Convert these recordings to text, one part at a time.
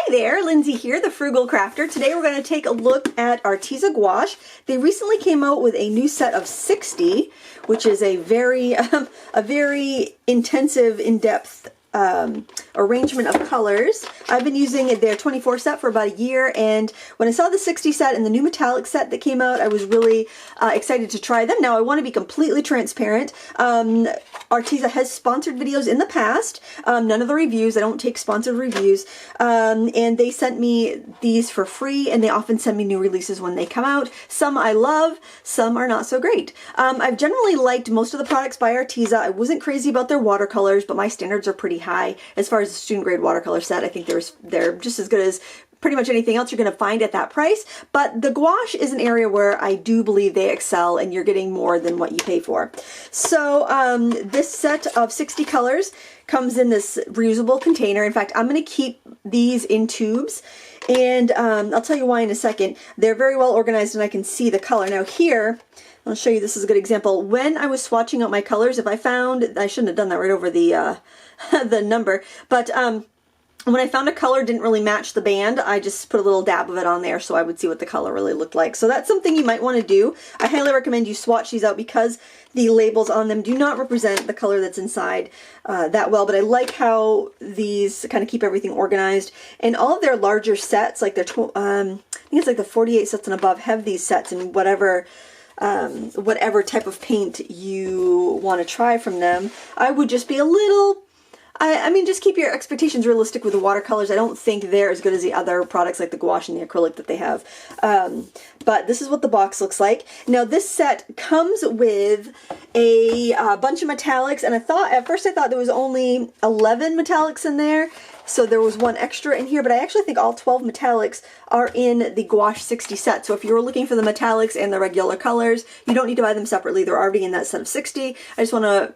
Hi there, Lindsay here, the Frugal Crafter. Today we're going to take a look at Arteza Gouache. They recently came out with a new set of 60, which is a very intensive, in-depth arrangement of colors. I've been using their 24 set for about a year, and when I saw the 60 set and the new metallic set that came out, I was really excited to try them. Now I want to be completely transparent. Arteza has sponsored videos in the past. None of the reviews. I don't take sponsored reviews. And they sent me these for free, and they often send me new releases when they come out. Some I love, some are not so great. I've generally liked most of the products by Arteza. I wasn't crazy about their watercolors, but my standards are pretty high as far as the student grade watercolor set. I think they're just as good as pretty much anything else you're going to find at that price, but the gouache is an area where I do believe they excel, and you're getting more than what you pay for. So this set of 60 colors comes in this reusable container. In fact, I'm going to keep these in tubes, and I'll tell you why in a second. They're very well organized, and I can see the color. Now here, I'll show you, this is a good example. When I was swatching out my colors, if I found, I shouldn't have done that right over the the number, but when I found a color didn't really match the band, I just put a little dab of it on there so I would see what the color really looked like. So that's something you might want to do. I highly recommend you swatch these out because the labels on them do not represent the color that's inside that well, but I like how these kind of keep everything organized. And all of their larger sets, like their, I think it's like the 48 sets and above, have these sets in whatever type of paint you want to try from them. I would just be a little, I mean, just keep your expectations realistic with the watercolors. I don't think they're as good as the other products like the gouache and the acrylic that they have. But this is what the box looks like. Now this set comes with a bunch of metallics, and at first I thought there was only 11 metallics in there. So there was one extra in here, but I actually think all 12 metallics are in the Gouache 60 set. So if you were looking for the metallics and the regular colors, you don't need to buy them separately. They're already in that set of 60. I just want to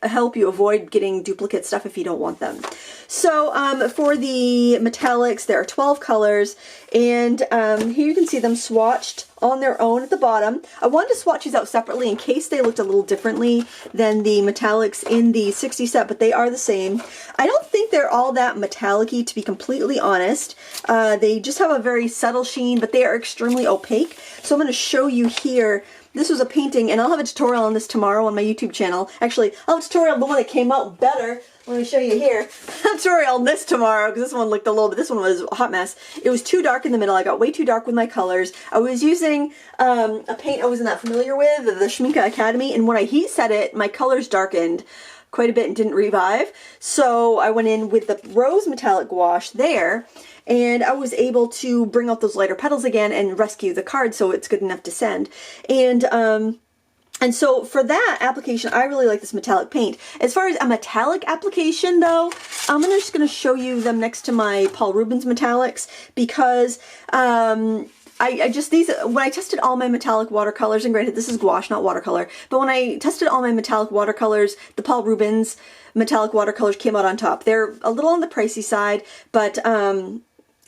help you avoid getting duplicate stuff if you don't want them. So for the metallics, there are 12 colors, and here you can see them swatched on their own at the bottom. I wanted to swatch these out separately in case they looked a little differently than the metallics in the 60 set, but they are the same. I don't think they're all that metallic-y, to be completely honest. They just have a very subtle sheen, but they are extremely opaque. So I'm going to show you here. This was a painting, and I'll have a tutorial on this tomorrow on my YouTube channel. Actually, I'll have a tutorial on the one that came out better. Let me show you here. A tutorial on this tomorrow, because this one looked a little bit, this one was a hot mess. It was too dark in the middle. I got way too dark with my colors. I was using a paint I wasn't that familiar with, the Schminke Academy, and when I heat set it, my colors darkened quite a bit and didn't revive. So I went in with the rose metallic gouache there, and I was able to bring out those lighter petals again and rescue the card so it's good enough to send. And so for that application, I really like this metallic paint. As far as a metallic application though, I'm just going to show you them next to my Paul Rubens metallics, because when I tested all my metallic watercolors, and granted this is gouache, not watercolor, but when I tested all my metallic watercolors, the Paul Rubens metallic watercolors came out on top. They're a little on the pricey side, but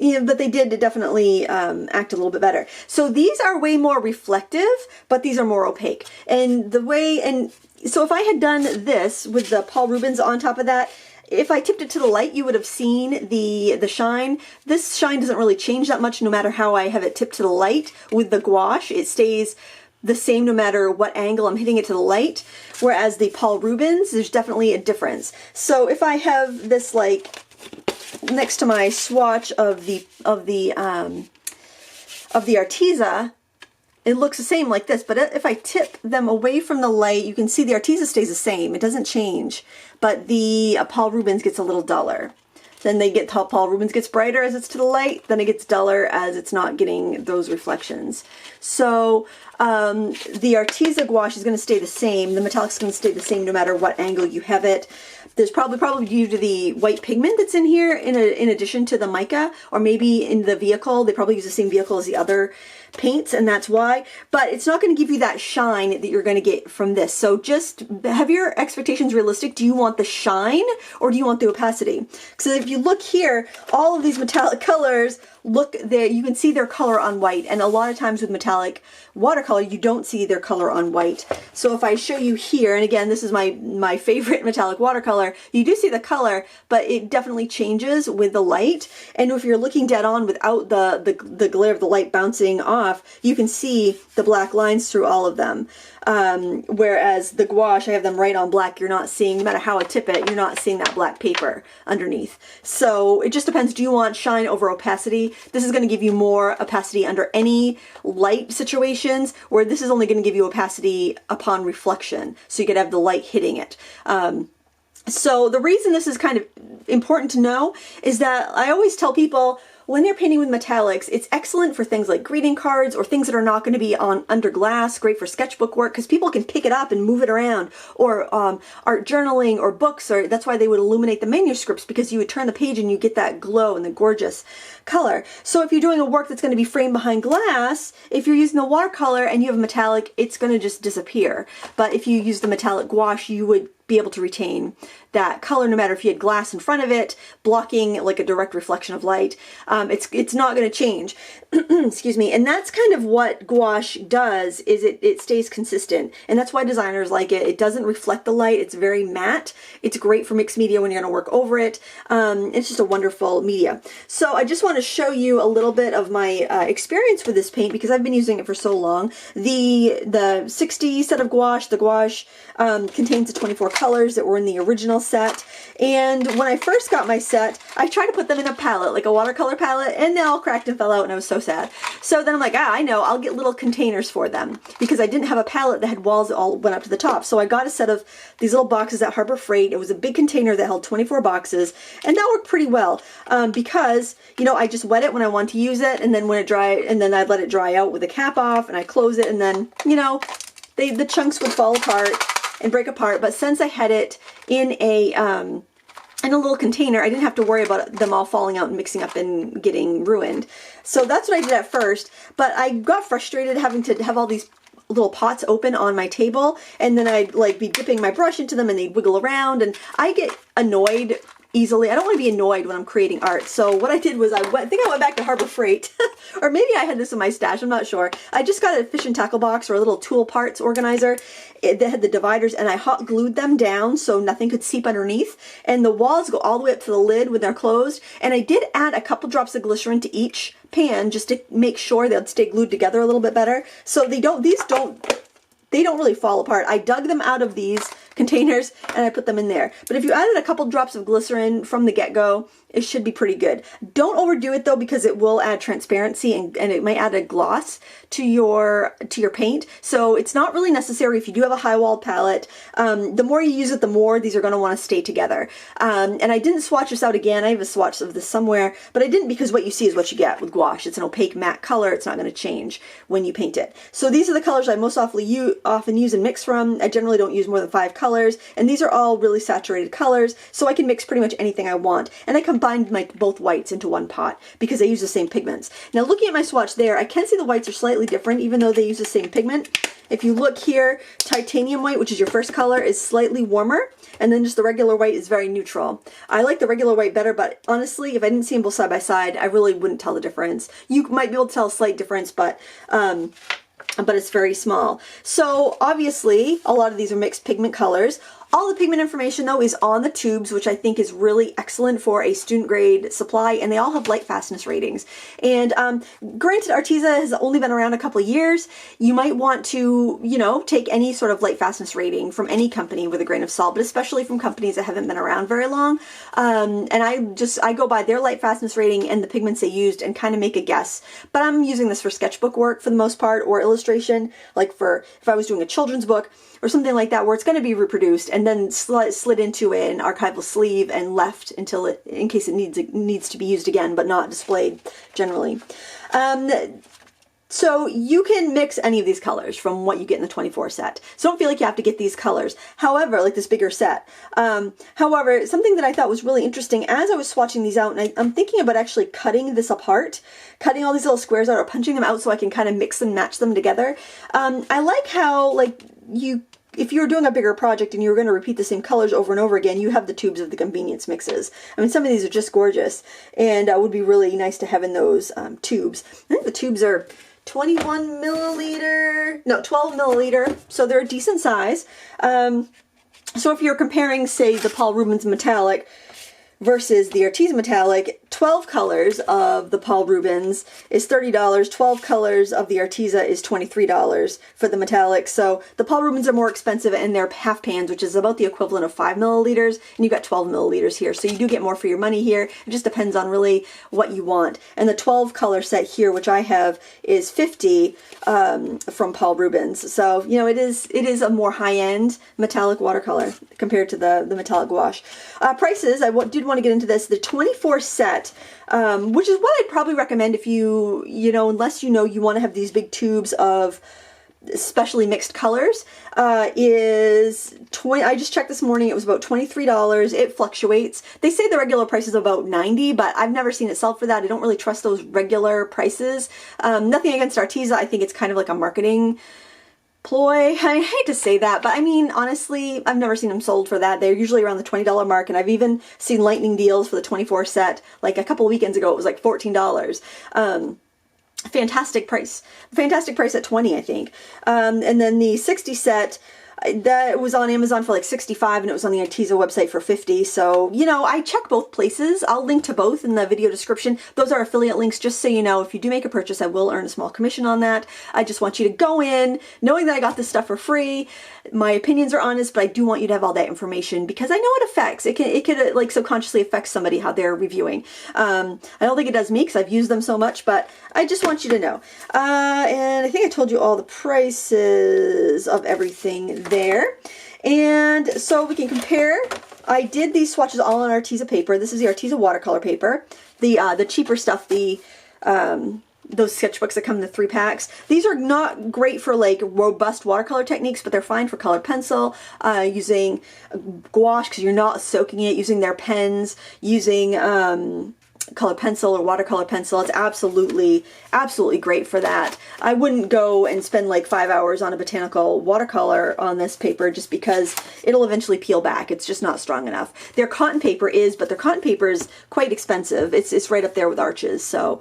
yeah, but they did definitely act a little bit better. So these are way more reflective, but these are more opaque. And so if I had done this with the Paul Rubens on top of that, if I tipped it to the light, you would have seen the shine. This shine doesn't really change that much no matter how I have it tipped to the light. With the gouache, it stays the same no matter what angle I'm hitting it to the light, whereas the Paul Rubens, there's definitely a difference. So if I have this like next to my swatch of the Arteza, it looks the same like this, but if I tip them away from the light, you can see the Arteza stays the same. It doesn't change, but the Paul Rubens gets a little duller. Then Paul Rubens gets brighter as it's to the light, then it gets duller as it's not getting those reflections. So the Arteza gouache is going to stay the same. The metallic is going to stay the same no matter what angle you have it. There's probably due to the white pigment that's in here in addition to the mica, or maybe in the vehicle. They probably use the same vehicle as the other paints, and that's why. But it's not going to give you that shine that you're going to get from this. So just have your expectations realistic. Do you want the shine or do you want the opacity? Because if you look here, all of these metallic colors, look there, you can see their color on white. And a lot of times with metallic watercolor, you don't see their color on white. So if I show you here, and again, this is my favorite metallic watercolor, you do see the color, but it definitely changes with the light. And if you're looking dead on without the glare of the light bouncing off, you can see the black lines through all of them. Whereas the gouache, I have them right on black. You're not seeing, no matter how I tip it, you're not seeing that black paper underneath. So it just depends. Do you want shine over opacity? This is going to give you more opacity under any light situations, where this is only going to give you opacity upon reflection. So you could have the light hitting it. So the reason this is kind of important to know is that I always tell people, when they're painting with metallics, it's excellent for things like greeting cards or things that are not going to be on under glass, great for sketchbook work because people can pick it up and move it around, or art journaling or books, or that's why they would illuminate the manuscripts, because you would turn the page and you get that glow and the gorgeous color. So if you're doing a work that's going to be framed behind glass, if you're using the watercolor and you have a metallic, it's going to just disappear. But if you use the metallic gouache, you would be able to retain that color no matter if you had glass in front of it blocking like a direct reflection of light. It's not going to change. Excuse me. And that's kind of what gouache does, is it stays consistent, and that's why designers like it. It doesn't reflect the light. It's very matte. It's great for mixed media when you're going to work over it. It's just a wonderful media. So I just want to show you a little bit of my experience with this paint, because I've been using it for so long. The 60 set of gouache, the gouache contains the 24 colors that were in the original set. And when I first got my set, I tried to put them in a palette, like a watercolor palette, and they all cracked and fell out, and I was so sad. So then I'm like, I know, I'll get little containers for them, because I didn't have a palette that had walls that all went up to the top. So I got a set of these little boxes at Harbor Freight. It was a big container that held 24 boxes, and that worked pretty well, because, you know, I just wet it when I want to use it, and then when it dried, and then I'd let it dry out with the cap off, and I close it, and then, you know, the chunks would fall apart and break apart. But since I had it in a little container, I didn't have to worry about them all falling out and mixing up and getting ruined. So that's what I did at first, but I got frustrated having to have all these little pots open on my table, and then I'd like be dipping my brush into them and they'd wiggle around, and I get annoyed easily. I don't want to be annoyed when I'm creating art. So what I did was I think I went back to Harbor Freight or maybe I had this in my stash, I'm not sure. I just got a fish and tackle box or a little tool parts organizer that had the dividers, and I hot glued them down so nothing could seep underneath, and the walls go all the way up to the lid when they're closed. And I did add a couple drops of glycerin to each pan just to make sure they'll stay glued together a little bit better, so they don't really fall apart. I dug them out of these containers and I put them in there. But if you added a couple drops of glycerin from the get-go, it should be pretty good. Don't overdo it though, because it will add transparency and it might add a gloss to your paint. So it's not really necessary if you do have a high-walled palette. The more you use it, the more these are going to want to stay together. And I didn't swatch this out again. I have a swatch of this somewhere, but I didn't, because what you see is what you get with gouache. It's an opaque matte color. It's not going to change when you paint it. So these are the colors I most often use and mix from. I generally don't use more than 5 colors, and these are all really saturated colors, so I can mix pretty much anything I want. And I combined my both whites into one pot because they use the same pigments. Now looking at my swatch there, I can see the whites are slightly different even though they use the same pigment. If you look here, titanium white, which is your first color, is slightly warmer, and then just the regular white is very neutral. I like the regular white better, but honestly, if I didn't see them both side by side, I really wouldn't tell the difference. You might be able to tell a slight difference, but it's very small. So obviously, a lot of these are mixed pigment colors. All the pigment information though is on the tubes, which I think is really excellent for a student grade supply, and they all have light fastness ratings. And granted, Arteza has only been around a couple of years. You might want to, you know, take any sort of light fastness rating from any company with a grain of salt, but especially from companies that haven't been around very long. And I go by their light fastness rating and the pigments they used and kind of make a guess. But I'm using this for sketchbook work for the most part, or illustration, like for if I was doing a children's book or something like that, where it's going to be reproduced and then slid into an archival sleeve and left until it, in case it needs to be used again, but not displayed generally. So you can mix any of these colors from what you get in the 24 set. So don't feel like you have to get these colors. However, like this bigger set. However, something that I thought was really interesting as I was swatching these out, and I'm thinking about actually cutting this apart, cutting all these little squares out or punching them out so I can kind of mix and match them together. I like how like if you're doing a bigger project and you're going to repeat the same colors over and over again, you have the tubes of the convenience mixes. I mean, some of these are just gorgeous, and would be really nice to have in those tubes. I think the tubes are 21 milliliter, no, 12 milliliter, so they're a decent size. So if you're comparing, say, the Paul Rubens metallic versus the Arteza metallic, 12 colors of the Paul Rubens is $30, 12 colors of the Arteza is $23 for the metallic. So the Paul Rubens are more expensive, and they're half pans, which is about the equivalent of 5 milliliters, and you got 12 milliliters here. So you do get more for your money here. It just depends on really what you want. And the 12 color set here, which I have, is $50 from Paul Rubens. So, you know, it is a more high-end metallic watercolor compared to the metallic gouache. Prices, I did want to get into this. The 24 set, which is what I'd probably recommend if you know, unless you know you want to have these big tubes of specially mixed colors, is 20. I just checked this morning, it was about $23. It fluctuates. They say the regular price is about $90, but I've never seen it sell for that. I don't really trust those regular prices. Nothing against Arteza. I think it's kind of like a marketing ploy. I hate to say that, but I mean, honestly, I've never seen them sold for that. They're usually around the $20 mark, and I've even seen lightning deals for the 24 set. Like a couple of weekends ago, it was like $14. Fantastic price at 20, I think. And then the 60 set, that was on Amazon for like $65, and it was on the Arteza website for $50. So, you know, I check both places. I'll link to both in the video description. Those are affiliate links, just so you know. If you do make a purchase, I will earn a small commission on that. I just want you to go in knowing that I got this stuff for free. My opinions are honest, but I do want you to have all that information, because I know it affects. It could like subconsciously affect somebody how they're reviewing. I don't think it does me, because I've used them so much, but I just want you to know. And I think I told you all the prices of everything there. And so we can compare. I did these swatches all on Arteza paper. This is the Arteza watercolor paper. The cheaper stuff, those sketchbooks that come in the 3 packs. These are not great for like robust watercolor techniques, but they're fine for colored pencil, using gouache because you're not soaking it, using their pens, using colored pencil or watercolor pencil. It's absolutely great for that. I wouldn't go and spend like 5 hours on a botanical watercolor on this paper, just because it'll eventually peel back. It's just not strong enough. Their cotton paper is, but their cotton paper is quite expensive. It's right up there with Arches. So,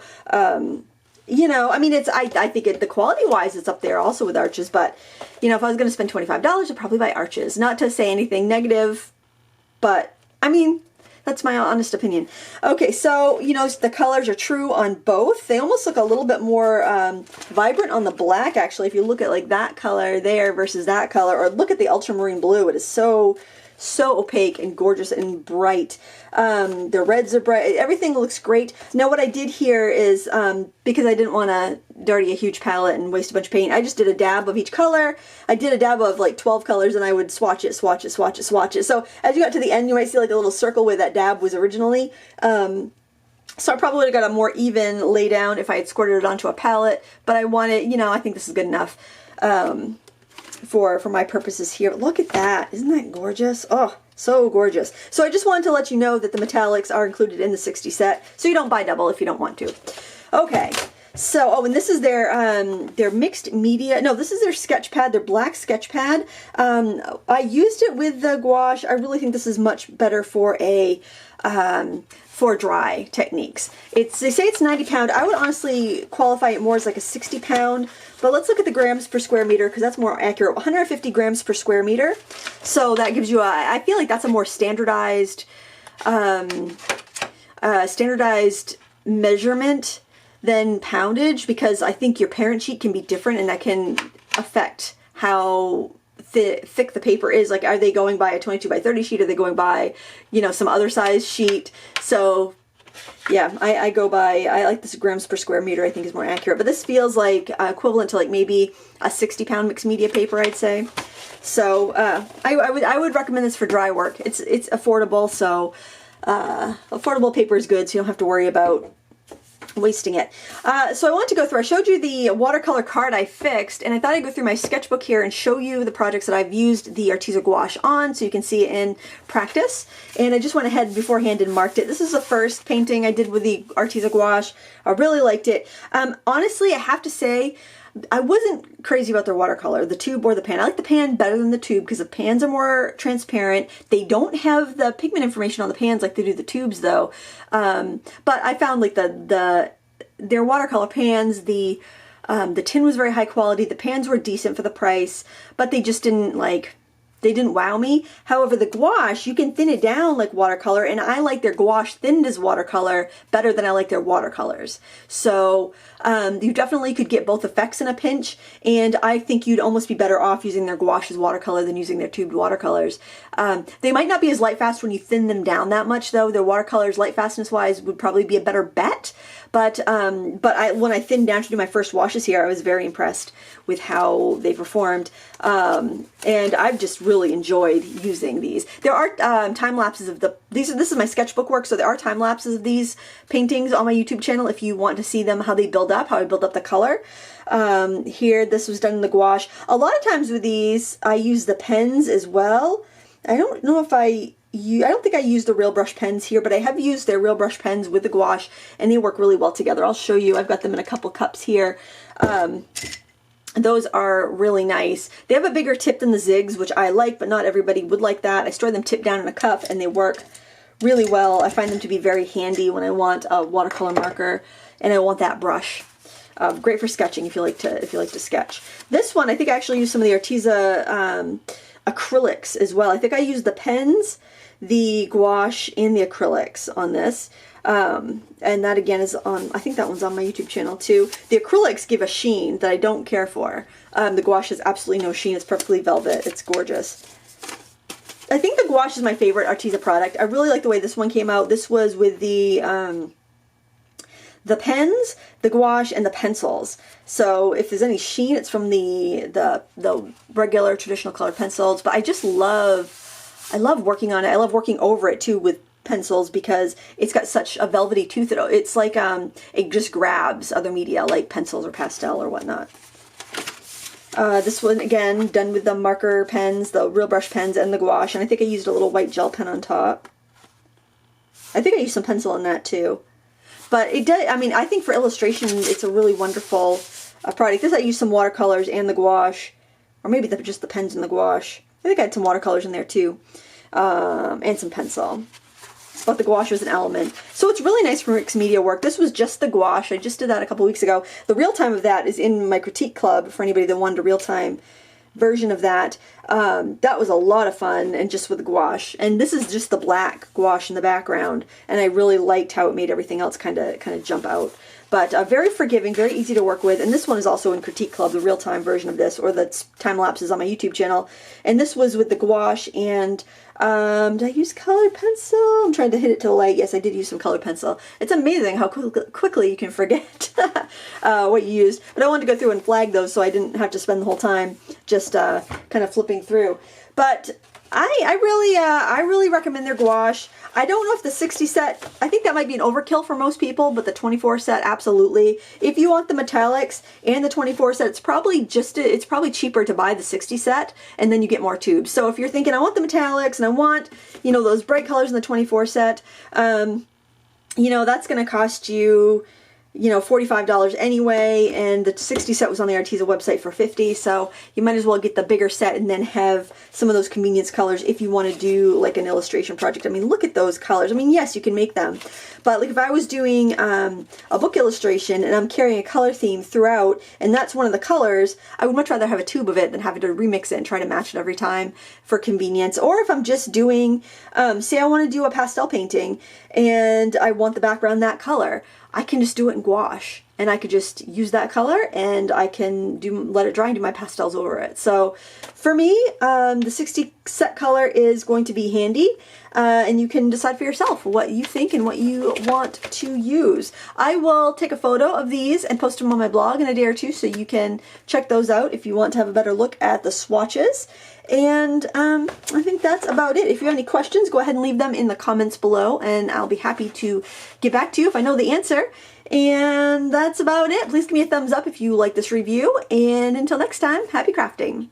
you know, I mean, I think the quality-wise, it's up there also with Arches, but, you know, if I was going to spend $25, I'd probably buy Arches. Not to say anything negative, but, I mean, that's my honest opinion. Okay, so, you know, the colors are true on both. They almost look a little bit more vibrant on the black, actually. If you look at, like, that color there versus that color, or look at the ultramarine blue, it is so opaque and gorgeous and bright. The reds are bright. Everything looks great. Now what I did here is, because I didn't want to dirty a huge palette and waste a bunch of paint, I just did a dab of each color. I did a dab of like 12 colors, and I would swatch it, swatch it, swatch it, swatch it. So as you got to the end, you might see like a little circle where that dab was originally. So I probably would have got a more even lay down if I had squirted it onto a palette, but I wanted, you know, I think this is good enough for my purposes here. Look at that. Isn't that gorgeous? Oh, so gorgeous. So I just wanted to let you know that the metallics are included in the 60 set, so you don't buy double if you don't want to. Okay. So, oh, and this is their mixed media. No, this is their sketch pad, their black sketch pad. I used it with the gouache. I really think this is much better for a for dry techniques. They say it's 90 pound. I would honestly qualify it more as like a 60 pound, but let's look at the grams per square meter, because that's more accurate. 150 grams per square meter. So that gives you I feel like that's a more standardized measurement than poundage, because I think your parent sheet can be different, and that can affect how thick the paper is. Like, are they going by a 22 by 30 sheet? Are they going by, you know, some other size sheet? So yeah, I go by, I like this grams per square meter, I think is more accurate, but this feels like equivalent to like maybe a 60 pound mixed media paper, I'd say. So I would recommend this for dry work. It's affordable, so affordable paper is good, so you don't have to worry about wasting it. So I want to go through, I showed you the watercolor card I fixed, and I thought I'd go through my sketchbook here and show you the projects that I've used the Arteza gouache on, so you can see it in practice. And I just went ahead beforehand and marked it. This is the first painting I did with the Arteza gouache. I really liked it. Honestly, I have to say, I wasn't crazy about their watercolor, the tube or the pan. I like the pan better than the tube because the pans are more transparent. They don't have the pigment information on the pans like they do the tubes though. But I found like their watercolor pans, the tin was very high quality. The pans were decent for the price, but they just didn't they didn't wow me. However, the gouache, you can thin it down like watercolor, and I like their gouache thinned as watercolor better than I like their watercolors. So you definitely could get both effects in a pinch, and I think you'd almost be better off using their gouache as watercolor than using their tubed watercolors. They might not be as light fast when you thin them down that much though. Their watercolors, light fastness wise, would probably be a better bet. But when I thinned down to do my first washes here, I was very impressed with how they performed. And I've just really enjoyed using these. There are time lapses of this is my sketchbook work, so there are time lapses of these paintings on my YouTube channel if you want to see them, how they build up, how I build up the color. Here, this was done in the gouache. A lot of times with these, I use the pens as well. I don't know if I don't think I used the real brush pens here, but I have used their real brush pens with the gouache, and they work really well together. I'll show you. I've got them in a couple cups here. Those are really nice. They have a bigger tip than the zigs, which I like, but not everybody would like that. I store them tipped down in a cup, and they work really well. I find them to be very handy when I want a watercolor marker, and I want that brush. Great for sketching if you like to sketch. This one, I think I actually used some of the Arteza acrylics as well. I think I used the pens, the gouache, and the acrylics on this. And that again is on, I think that one's on my YouTube channel too. The acrylics give a sheen that I don't care for. The gouache has absolutely no sheen. It's perfectly velvet. It's gorgeous. I think the gouache is my favorite Arteza product. I really like the way this one came out. This was with the pens, the gouache, and the pencils. So if there's any sheen, it's from the regular traditional colored pencils. But I just I love working on it. I love working over it too with pencils because it's got such a velvety tooth. It's like it just grabs other media like pencils or pastel or whatnot. This one again done with the marker pens, the real brush pens, and the gouache, and I think I used a little white gel pen on top. I think I used some pencil on that too. But it does, I mean, I think for illustration it's a really wonderful product. This I used some watercolors and the gouache, or maybe just the pens and the gouache. I think I had some watercolors in there too, and some pencil. But the gouache was an element. So it's really nice for mixed media work. This was just the gouache. I just did that a couple weeks ago. The real time of that is in my critique club for anybody that wanted a real time version of that. That was a lot of fun, and just with the gouache. And this is just the black gouache in the background, and I really liked how it made everything else kind of jump out. But very forgiving, very easy to work with. And this one is also in Critique Club, the real-time version of this, or the time lapses on my YouTube channel. And this was with the gouache and, did I use colored pencil? I'm trying to hit it to the light. Yes, I did use some colored pencil. It's amazing how quickly you can forget what you used. But I wanted to go through and flag those so I didn't have to spend the whole time just kind of flipping through. But I really recommend their gouache. I don't know if the 60 set, I think that might be an overkill for most people, but the 24 set, absolutely. If you want the metallics and the 24 set, it's probably cheaper to buy the 60 set, and then you get more tubes. So if you're thinking, I want the metallics and I want, you know, those bright colors in the 24 set, you know, that's going to cost you, you know, $45 anyway, and the 60 set was on the Arteza website for $50, so you might as well get the bigger set and then have some of those convenience colors if you want to do like an illustration project. I mean, look at those colors. I mean, yes, you can make them, but like if I was doing a book illustration and I'm carrying a color theme throughout, and that's one of the colors, I would much rather have a tube of it than having to remix it and try to match it every time for convenience. Or if I'm just doing, say I want to do a pastel painting and I want the background that color, I can just do it in gouache, and I could just use that color, and I can let it dry and do my pastels over it. So for me, the 60 set color is going to be handy, and you can decide for yourself what you think and what you want to use. I will take a photo of these and post them on my blog in a day or two, so you can check those out if you want to have a better look at the swatches. And I think that's about it. If you have any questions, go ahead and leave them in the comments below, and I'll be happy to get back to you if I know the answer. And that's about it. Please give me a thumbs up if you like this review, and until next time, happy crafting.